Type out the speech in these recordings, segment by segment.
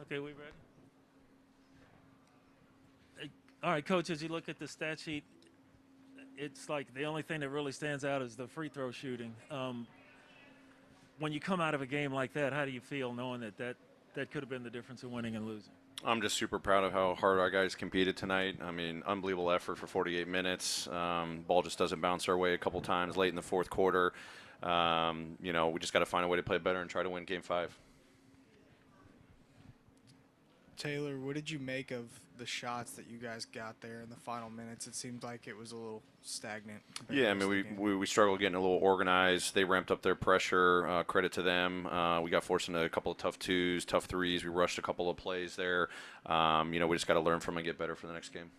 Okay, we ready? Hey, all right, Coach, as you look at the stat sheet, it's like the only thing that really stands out is the free throw shooting. When you come out of a game like that, how do you feel knowing that could have been the difference in winning and losing? I'm just super proud of how hard our guys competed tonight. I mean, unbelievable effort for 48 minutes. Ball just doesn't bounce our way a couple times late in the fourth quarter. We just got to find a way to play better and try to win Game 5. Taylor, what did you make of the shots that you guys got there in the final minutes? It seemed like it was a little stagnant. Yeah, I mean, we struggled getting a little organized. They ramped up their pressure. Credit to them. We got forced into a couple of tough twos, tough threes. We rushed a couple of plays there. We just got to learn from them and get better for the next game.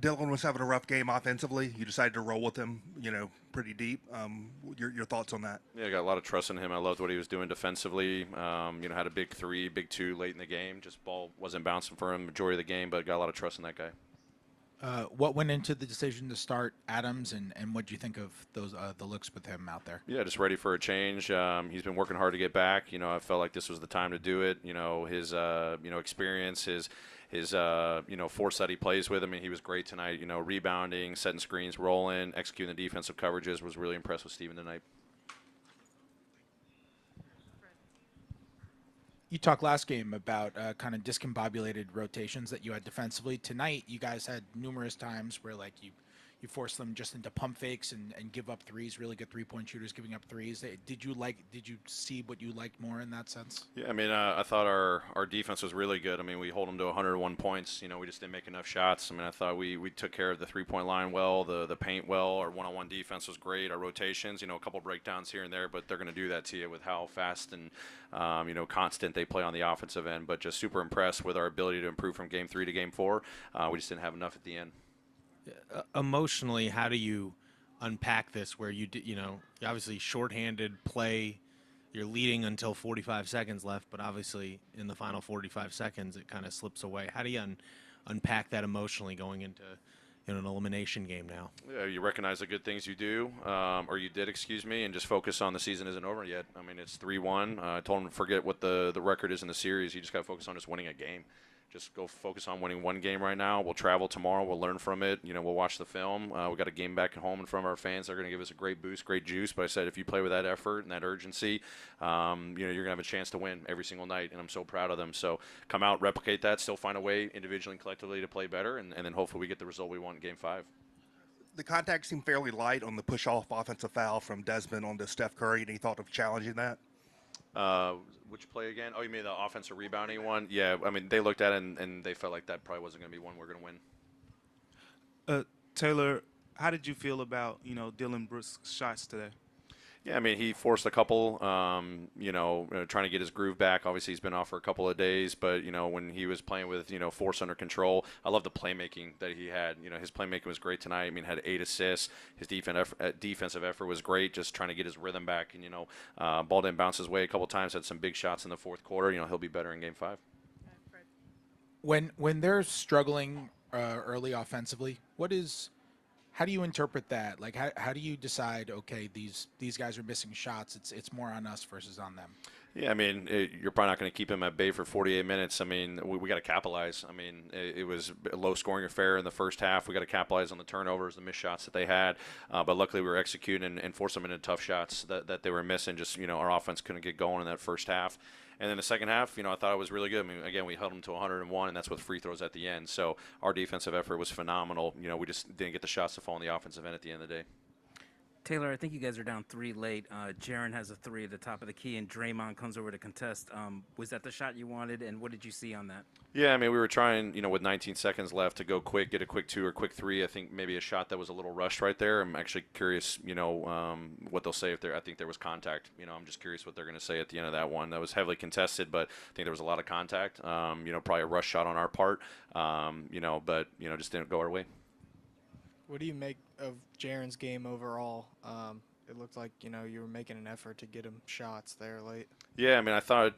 Dylan was having a rough game offensively. You decided to roll with him, pretty deep. Your thoughts on that? Yeah, I got a lot of trust in him. I loved what he was doing defensively. Had a big three, big two late in the game. Just ball wasn't bouncing for him majority of the game, but got a lot of trust in that guy. What went into the decision to start Adams, and what do you think of those the looks with him out there? Yeah, just ready for a change. He's been working hard to get back. I felt like this was the time to do it. His experience, his force that he plays with. I mean, he was great tonight. Rebounding, setting screens, rolling, executing the defensive coverages. Was really impressed with Steven tonight. You talked last game about kind of discombobulated rotations that you had defensively. Tonight, you guys had numerous times where you forced them just into pump fakes and give up threes. Really good three-point shooters giving up threes. Did you see what you liked more in that sense? Yeah, I mean, I thought our defense was really good. I mean, we hold them to 101 points. We just didn't make enough shots. I mean, I thought we took care of the three-point line well, the paint well. Our one-on-one defense was great. Our rotations, a couple breakdowns here and there, but they're going to do that to you with how fast and constant they play on the offensive end. But just super impressed with our ability to improve from Game 3 to Game 4. We just didn't have enough at the end. Emotionally, how do you unpack this where you obviously shorthanded play, you're leading until 45 seconds left, but obviously in the final 45 seconds it kind of slips away. How do you unpack that emotionally going into an elimination game now? Yeah, you recognize the good things you do, or you did, and just focus on the season isn't over yet. I mean, it's 3-1. I told him to forget what the record is in the series. You just got to focus on just winning a game. Just go focus on winning one game right now. We'll travel tomorrow. We'll learn from it. We'll watch the film. We got a game back at home in front of our fans. They're going to give us a great boost, great juice. But I said if you play with that effort and that urgency, you're going to have a chance to win every single night. And I'm so proud of them. So come out, replicate that, still find a way individually and collectively to play better, and then hopefully we get the result we want in Game 5. The contact seemed fairly light on the push-off offensive foul from Desmond onto Steph Curry. Any thought of challenging that? Which play again? Oh, you mean the offensive rebounding one? Yeah, I mean, they looked at it and they felt like that probably wasn't going to be one we're going to win. Taylor, how did you feel about, Dylan Brooks' shots today? Yeah, I mean, he forced a couple, trying to get his groove back. Obviously, he's been off for a couple of days, but, when he was playing with, force under control, I love the playmaking that he had. His playmaking was great tonight. I mean, had 8 assists. His defensive effort was great, just trying to get his rhythm back. And, ball didn't bounce his way a couple times, had some big shots in the fourth quarter. He'll be better in Game 5. When they're struggling early offensively, how do you interpret that? Like, how do you decide, okay, these guys are missing shots, it's more on us versus on them? Yeah, I mean, you're probably not going to keep him at bay for 48 minutes. I mean, we got to capitalize. I mean, it was a low-scoring affair in the first half. We got to capitalize on the turnovers, the missed shots that they had. But luckily, we were executing and forced them into tough shots that they were missing. Just, our offense couldn't get going in that first half. And then the second half, I thought it was really good. I mean, again, we held them to 101, and that's with free throws at the end. So our defensive effort was phenomenal. We just didn't get the shots to fall on the offensive end at the end of the day. Taylor, I think you guys are down 3 late. Jaren has a 3 at the top of the key, and Draymond comes over to contest. Was that the shot you wanted, and what did you see on that? Yeah, I mean, we were trying, with 19 seconds left to go quick, get a quick 2 or quick 3. I think maybe a shot that was a little rushed right there. I'm actually curious, what they'll say if I think there was contact. I'm just curious what they're going to say at the end of that one. That was heavily contested, but I think there was a lot of contact. Probably a rush shot on our part, but, just didn't go our way. What do you make of Jaren's game overall? it looked like you were making an effort to get him shots there late. Yeah, I mean, I thought,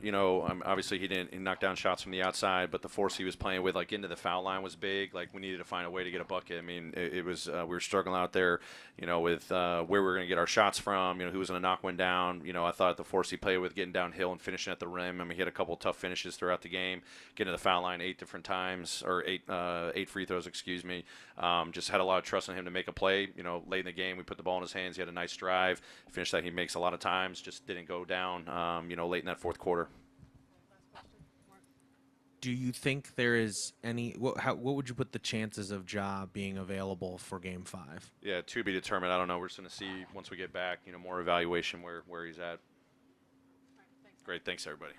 obviously he knock down shots from the outside, but the force he was playing with, like, into the foul line was big. Like, we needed to find a way to get a bucket. I mean, it was we were struggling out there, with where we were going to get our shots from, who was going to knock one down. I thought the force he played with getting downhill and finishing at the rim. I mean, he had a couple tough finishes throughout the game, getting to the foul line 8 different times, or eight free throws, excuse me. Just had a lot of trust in him to make a play. Late in the game, we put the ball in his hands. He had a nice drive, finish that he makes a lot of times, just didn't go down, late in that fourth quarter. Do you think there is any? What would you put the chances of Ja being available for Game 5? Yeah, to be determined. I don't know. We're just going to see once we get back, more evaluation where he's at. Great. Thanks, everybody.